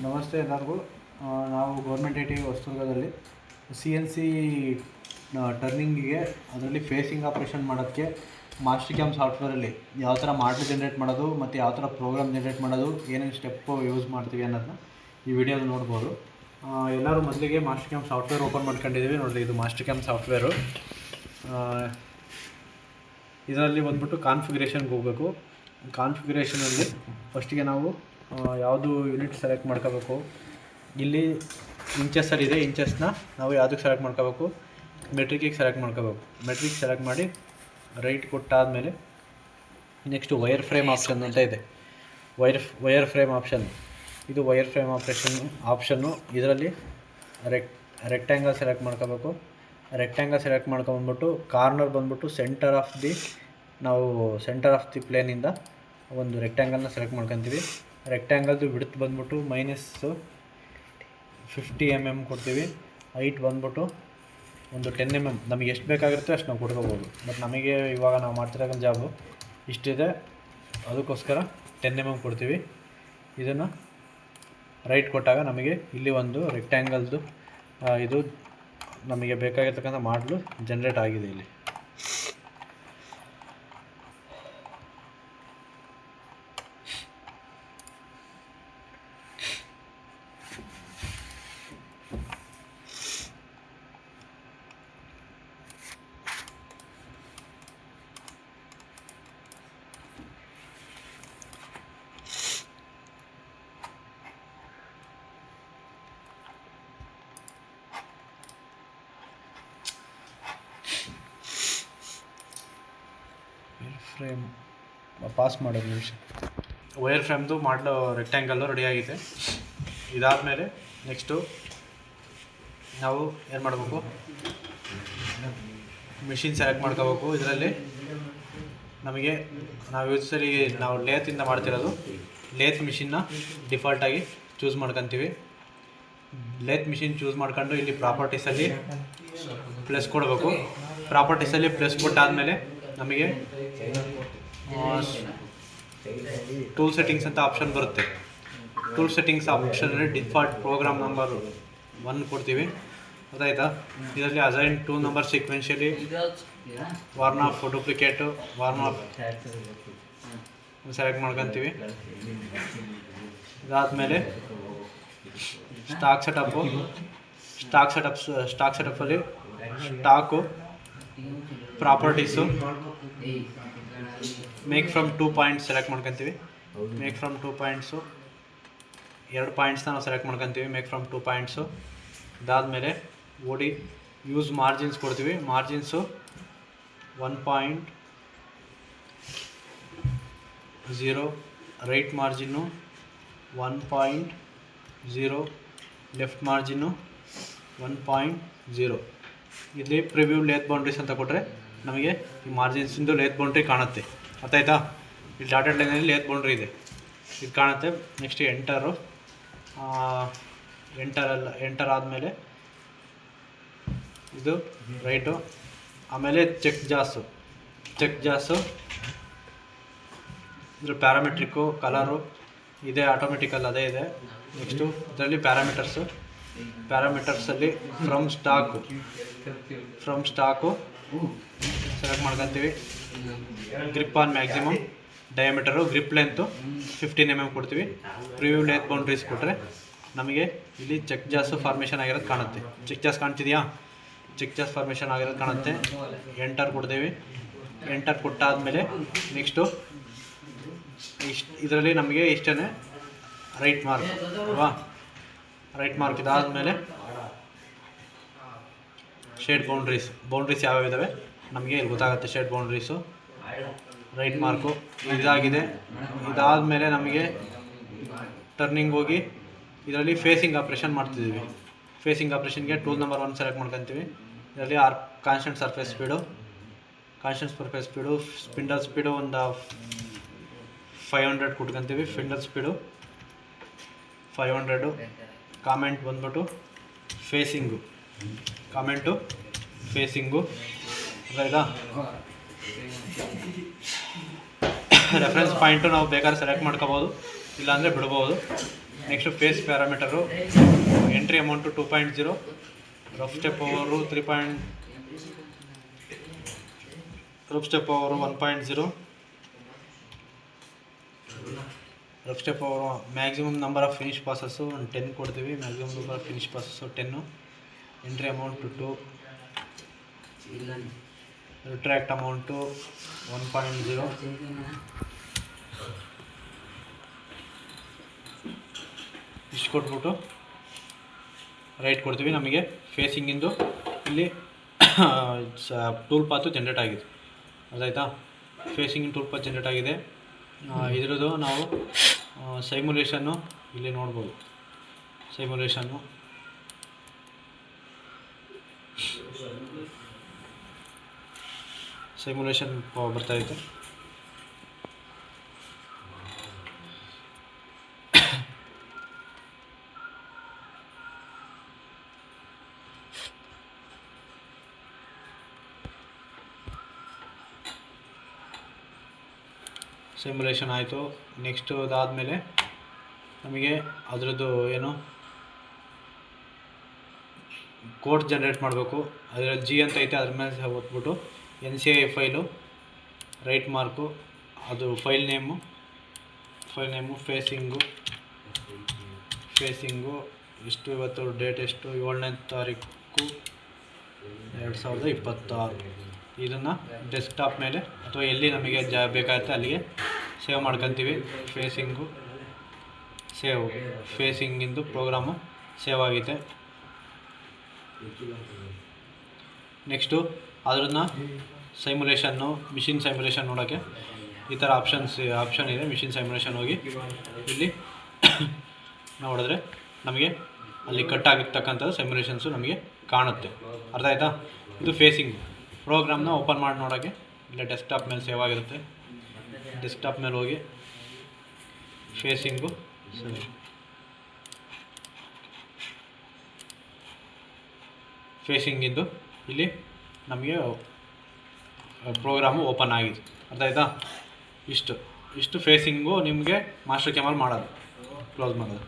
ನಮಸ್ತೆ ಎಲ್ಲರಿಗೂ. ನಾವು ಗೌರ್ಮೆಂಟ್ ಐ ಟಿ ಹೊಸದುರ್ಗದಲ್ಲಿ CNC ಟರ್ನಿಂಗಿಗೆ ಅದರಲ್ಲಿ ಫೇಸಿಂಗ್ ಆಪ್ರೇಷನ್ ಮಾಡೋಕ್ಕೆ ಮಾಸ್ಟರ್ಕ್ಯಾಮ್ ಸಾಫ್ಟ್ವೇರಲ್ಲಿ ಯಾವ ಥರ ಮಾಡಲ್ ಜನ್ರೇಟ್ ಮಾಡೋದು ಮತ್ತು ಯಾವ ಥರ ಪ್ರೋಗ್ರಾಮ್ ಜನ್ರೇಟ್ ಮಾಡೋದು, ಏನೇನು ಸ್ಟೆಪ್ಪು ಯೂಸ್ ಮಾಡ್ತೀವಿ ಅನ್ನೋದನ್ನ ಈ ವಿಡಿಯೋದಲ್ಲಿ ನೋಡ್ಬೋದು. ಎಲ್ಲರೂ ಮೊದಲಿಗೆ ಮಾಸ್ಟರ್ಕ್ಯಾಮ್ ಸಾಫ್ಟ್ವೇರ್ ಓಪನ್ ಮಾಡ್ಕೊಂಡಿದ್ದೀವಿ. ನೋಡಿರಿ, ಇದು ಮಾಸ್ಟರ್ಕ್ಯಾಮ್ ಸಾಫ್ಟ್ವೇರು. ಇದರಲ್ಲಿ ಬಂದ್ಬಿಟ್ಟು ಕಾನ್ಫಿಗರೇಷನ್ಗೆ ಹೋಗಬೇಕು. ಕಾನ್ಫಿಗರೇಷನಲ್ಲಿ ಫಸ್ಟಿಗೆ ನಾವು ಯಾವುದು ಯೂನಿಟ್ ಸೆಲೆಕ್ಟ್ ಮಾಡ್ಕೋಬೇಕು. ಇಲ್ಲಿ ಇಂಚಸ್ಸಲ್ಲಿದೆ, ಇಂಚಸ್ನ ನಾವು ಯಾವುದಕ್ಕೆ ಸೆಲೆಕ್ಟ್ ಮಾಡ್ಕೋಬೇಕು, ಮೆಟ್ರಿಕಿಗೆ ಸೆಲೆಕ್ಟ್ ಮಾಡ್ಕೋಬೇಕು. ಮೆಟ್ರಿಕ್ ಸೆಲೆಕ್ಟ್ ಮಾಡಿ ರೈಟ್ ಕೊಟ್ಟಾದಮೇಲೆ ನೆಕ್ಸ್ಟು ವೈರ್ ಫ್ರೇಮ್ ಆಪ್ಷನ್ ಅಂತ ಇದೆ. ವೈರ್ ಫ್ರೇಮ್ ಆಪ್ಷನ್, ಇದು ವೈರ್ ಫ್ರೇಮ್ ಆಪ್ಷನ್ನು. ಇದರಲ್ಲಿ ರೆಕ್ಟ್ಯಾಂಗಲ್ ಸೆಲೆಕ್ಟ್ ಮಾಡ್ಕೋಬೇಕು. ರೆಕ್ಟ್ಯಾಂಗಲ್ ಸೆಲೆಕ್ಟ್ ಮಾಡ್ಕೊಂಬಂದ್ಬಿಟ್ಟು ಕಾರ್ನರ್ ಬಂದ್ಬಿಟ್ಟು ಸೆಂಟರ್ ಆಫ್ ದಿ ಪ್ಲೇನಿಂದ ಒಂದು ರೆಕ್ಟ್ಯಾಂಗಲ್ನ ಸೆಲೆಕ್ಟ್ ಮಾಡ್ಕೊತೀವಿ. ರೆಕ್ಟ್ಯಾಂಗಲ್ದು ವಿಡ್ತ್ ಬಂದ್ಬಿಟ್ಟು -50 mm ಕೊಡ್ತೀವಿ. ಹೈಟ್ ಬಂದ್ಬಿಟ್ಟು ಒಂದು 10 mm. ನಮಗೆ ಎಷ್ಟು ಬೇಕಾಗಿರುತ್ತೆ ಅಷ್ಟು ನಾವು ಕೊಡ್ಕೋಬೋದು. ಬಟ್ ನಮಗೆ ಇವಾಗ ನಾವು ಮಾಡ್ತಿರೋ ಜಾಬು ಇಷ್ಟಿದೆ, ಅದಕ್ಕೋಸ್ಕರ 10 mm ಕೊಡ್ತೀವಿ. ಇದನ್ನು ರೈಟ್ ಕೊಟ್ಟಾಗ ನಮಗೆ ಇಲ್ಲಿ ಒಂದು ರೆಕ್ಟ್ಯಾಂಗಲ್ದು ಇದು ನಮಗೆ ಬೇಕಾಗಿರ್ತಕ್ಕಂಥ ಮಾಡಲು ಜನ್ರೇಟ್ ಆಗಿದೆ. ಇಲ್ಲಿ ಫ್ರೇಮ್ ಪಾಸ್ ಮಾಡೋದು ನಿಮಿಷ. ವೈರ್ ಫ್ರೇಮ್ದು ಮಾಡಲು ರೆಕ್ಟ್ಯಾಂಗಲ್ಲು ರೆಡಿಯಾಗಿದೆ. ಇದಾದಮೇಲೆ ನೆಕ್ಸ್ಟು ನಾವು ಏನು ಮಾಡಬೇಕು, ಮಿಷಿನ್ ಸೆಲೆಕ್ಟ್ ಮಾಡ್ಕೋಬೇಕು. ಇದರಲ್ಲಿ ನಮಗೆ ನಾವು ಲೇತಿಂದ ಮಾಡ್ತಿರೋದು, ಲೇತ್ ಮಿಷಿನ್ನ ಡಿಫಾಲ್ಟಾಗಿ ಚೂಸ್ ಮಾಡ್ಕೊತೀವಿ. ಲೇತ್ ಮಿಷಿನ್ ಚೂಸ್ ಮಾಡ್ಕೊಂಡು ಇಲ್ಲಿ ಪ್ರಾಪರ್ಟೀಸಲ್ಲಿ ಪ್ಲಸ್ ಕೊಡಬೇಕು. ಪ್ರಾಪರ್ಟೀಸಲ್ಲಿ ಪ್ಲಸ್ ಕೊಟ್ಟಾದಮೇಲೆ ನಮಗೆ ಟೂಲ್ ಸೆಟ್ಟಿಂಗ್ಸ್ ಅಂತ ಆಪ್ಷನ್ ಬರುತ್ತೆ. ಟೂಲ್ ಸೆಟ್ಟಿಂಗ್ಸ್ ಆಪ್ಷನಲ್ಲಿ ಡಿಫಾಲ್ಟ್ ಪ್ರೋಗ್ರಾಮ್ ನಂಬರ್ 1 ಕೊಡ್ತೀವಿ. ಅದಾಯ್ತಾ? ಇದರಲ್ಲಿ assign tool number sequentially, warn off duplicate, warn off select ಮಾಡ್ಕೊತೀವಿ. ಇದಾದಮೇಲೆ ಸ್ಟಾಕ್ ಸೆಟಪ್ಪಲ್ಲಿ stock properties make from 2 points select ಮಾಡ್ಕೊತೀವಿ. ಮೇಕ್ ಫ್ರಮ್ 2 ಪಾಯಿಂಟ್ಸು 2 ಪಾಯಿಂಟ್ಸ್ನ ನಾವು ಸೆಲೆಕ್ಟ್ ಮಾಡ್ಕೊತೀವಿ. Make from 2 points. ಇದಾದಮೇಲೆ ಯೂಸ್ ಮಾರ್ಜಿನ್ಸ್ ಕೊಡ್ತೀವಿ. ಮಾರ್ಜಿನ್ಸು 1.0, ರೈಟ್ ಮಾರ್ಜಿನ್ನು 1.0, ಲೆಫ್ಟ್ ಮಾರ್ಜಿನ್ನು 1.0. ಇಲ್ಲಿ ಪ್ರಿವ್ಯೂ ಲೇತ್ ಬೌಂಡ್ರೀಸ್ ಅಂತ ಕೊಟ್ಟರೆ ನಮಗೆ ಈ ಮಾರ್ಜಿನ್ಸಿಂದು ಲೇತ್ ಬೌಂಡ್ರಿ ಕಾಣುತ್ತೆ. ಅರ್ಥಾಯ್ತಾ? ಇಲ್ಲಿ ಡಾಟೆಡ್ ಲೈನಲ್ಲಿ ಲೇತ್ ಬೌಂಡ್ರಿ ಇದೆ, ಇದು ಕಾಣುತ್ತೆ. ನೆಕ್ಸ್ಟ್ ಎಂಟರ್ ಆದಮೇಲೆ ಇದು ರೈಟು. ಆಮೇಲೆ ಚೆಕ್ ಜಾಸು ಇದ್ರ ಪ್ಯಾರಾಮೆಟ್ರಿಕ್ಕು, ಕಲರು ಇದೆ, ಆಟೋಮೆಟಿಕಲ್ ಅದೇ ಇದೆ. ನೆಕ್ಸ್ಟು ಇದರಲ್ಲಿ ಪ್ಯಾರಾಮೀಟರ್ಸಲ್ಲಿ ಫ್ರಮ್ ಸ್ಟಾಕು ಸೆಲೆಕ್ಟ್ ಮಾಡ್ಕೊತೀವಿ. Grip on maximum, diameter, grip length 15 mm ಕೊಡ್ತೀವಿ. ಪ್ರಿವ್ಯೂ ಲೇತ್ ಬೌಂಡ್ರೀಸ್ ಕೊಟ್ಟರೆ ನಮಗೆ ಇಲ್ಲಿ ಚೆಕ್ ಜಾಸು ಫಾರ್ಮೇಷನ್ ಆಗಿರೋದು ಕಾಣುತ್ತೆ. ಚೆಕ್ ಜಾಸ್ ಕಾಣ್ತಿದೆಯಾ? ಚೆಕ್ ಜಾಸ್ ಫಾರ್ಮೇಷನ್ ಆಗಿರೋದು ಕಾಣುತ್ತೆ. ಎಂಟರ್ ಕೊಡ್ತೀವಿ. ಎಂಟರ್ ಕೊಟ್ಟಾದಮೇಲೆ ನೆಕ್ಸ್ಟು ಇದರಲ್ಲಿ ನಮಗೆ ಇಷ್ಟೇ ರೈಟ್ ಮಾರ್ಕ್ ಅಲ್ವಾ? ರೈಟ್ ಮಾರ್ಕ್ ಇದಾದಮೇಲೆ ಶೇಡ್ ಬೌಂಡ್ರೀಸ್ ಯಾವ್ಯಾವ ಇದ್ದಾವೆ ನಮಗೆ ಇಲ್ಲಿ ಗೊತ್ತಾಗುತ್ತೆ. ಶೇಡ್ ಬೌಂಡ್ರೀಸು, ರೈಟ್ ಮಾರ್ಕು ಇದಾಗಿದೆ. ಇದಾದಮೇಲೆ ನಮಗೆ ಟರ್ನಿಂಗ್ ಹೋಗಿ ಇದರಲ್ಲಿ ಫೇಸಿಂಗ್ ಆಪ್ರೇಷನ್ ಮಾಡ್ತಿದ್ದೀವಿ. ಫೇಸಿಂಗ್ ಆಪ್ರೇಷನ್ಗೆ ಟೂಲ್ ನಂಬರ್ 1 ಸೆಲೆಕ್ಟ್ ಮಾಡ್ಕೊತೀವಿ. ಇದರಲ್ಲಿ constant surface speed, spindle speed ಒಂದು 500 ಕೊಟ್ಕೊತೀವಿ. Spindle speed 500. ಕಾಮೆಂಟ್ ಬಂದ್ಬಿಟ್ಟು ಫೇಸಿಂಗು ಆಯಿತಾ? ರೆಫರೆನ್ಸ್ ಪಾಯಿಂಟು ನಾವು ಬೇಕಾದ್ರೆ ಸೆಲೆಕ್ಟ್ ಮಾಡ್ಕೋಬೋದು, ಇಲ್ಲಾಂದರೆ ಬಿಡ್ಬೋದು. Next face parameter entry amount 2.0, rough step over 3. Rough step over 1.0, rough step over maximum number of finish passes 10 ಕೊಡ್ತೀವಿ. Maximum number of finish passes 10. Entry amount 2, retract amount 1.0. ಇಷ್ಟು ಕೊಟ್ಬಿಟ್ಟು right ಕೊಡ್ತೀವಿ. ನಮಗೆ ಫೇಸಿಂಗಿಂದು ಇಲ್ಲಿ ಟೂಲ್ ಪಾತು ಜನ್ರೇಟ್ ಆಗಿದೆ. ಅದಾಯ್ತಾ? ಫೇಸಿಂಗಿನ tool path generate ಆಗಿದೆ. ಇದರದ್ದು ನಾವು ಸೈಮುಲೇಷನ್ನು ಇಲ್ಲಿ ನೋಡ್ಬೋದು. ಸೈಮುಲೇಷನ್ನು ಬರ್ತಾಯಿದೆ. ಸಿಮ್ಯುಲೇಷನ್ ಆಯಿತು. ನೆಕ್ಸ್ಟು ಅದಾದಮೇಲೆ ನಮಗೆ ಅದರದ್ದು ಏನು ಕೋಡ್ ಜನ್ರೇಟ್ ಮಾಡಬೇಕು. ಅದರಲ್ಲಿ ಜಿ ಅಂತ ಐತೆ, ಅದ್ರ ಮೇಲೆ ಒತ್ಬಿಟ್ಟು NCI ಫೈಲು, ರೈಟ್ ಮಾರ್ಕು, ಅದು ಫೈಲ್ ನೇಮು, ಫೇಸಿಂಗು ಎಷ್ಟು, ಇವತ್ತು ಡೇಟ್ ಎಷ್ಟು, 7ನೇ ತಾರೀಕು 2026. ಇದನ್ನು ಡೆಸ್ಕ್ಟಾಪ್ ಮೇಲೆ ಅಥವಾ ಎಲ್ಲಿ ನಮಗೆ ಬೇಕಾಗುತ್ತೆ ಅಲ್ಲಿಗೆ ಸೇವ್ ಮಾಡ್ಕೊತೀವಿ. ಫೇಸಿಂಗಿಂದು ಪ್ರೋಗ್ರಾಮು ಸೇವ್ ಆಗಿದೆ. ನೆಕ್ಸ್ಟು ಅದನ್ನು ಸೈಮುಲೇಷನ್ನು, ಮಿಷಿನ್ ಸೈಮುಲೇಷನ್ ನೋಡೋಕ್ಕೆ ಈ ಥರ ಆಪ್ಷನ್ ಇದೆ. ಮಿಷಿನ್ ಸೈಮುಲೇಷನ್ ಹೋಗಿ ಇಲ್ಲಿ ನೋಡಿದ್ರೆ ನಮಗೆ ಅಲ್ಲಿ ಕಟ್ ಆಗಿರ್ತಕ್ಕಂಥದ್ದು ಸೈಮುಲೇಷನ್ಸು ನಮಗೆ ಕಾಣುತ್ತೆ. ಅರ್ಥ ಆಯಿತಾ? ಇದು ಫೇಸಿಂಗು. ಪ್ರೋಗ್ರಾಮ್ನ ಓಪನ್ ಮಾಡಿ ನೋಡೋಕ್ಕೆ ಇಲ್ಲ ಡೆಸ್ಕ್ಟಾಪ್ ಮೇಲೆ ಸೇವ್ ಆಗಿರುತ್ತೆ. ಡೆಸ್ಕ್ಟಾಪ್ ಮೇಲೆ ಹೋಗಿ ಫೇಸಿಂಗಿಂದು ಇಲ್ಲಿ ನಮಗೆ ಪ್ರೋಗ್ರಾಮು ಓಪನ್ ಆಗಿದೆ. ಅರ್ಥ ಆಯಿತಾ? ಇಷ್ಟು ಫೇಸಿಂಗು ನಿಮಗೆ ಮಾಸ್ಟರ್ ಕ್ಯಾಮಲ್ಲಿ ಮಾಡೋದು, ಕ್ಲೋಸ್ ಮಾಡೋದು.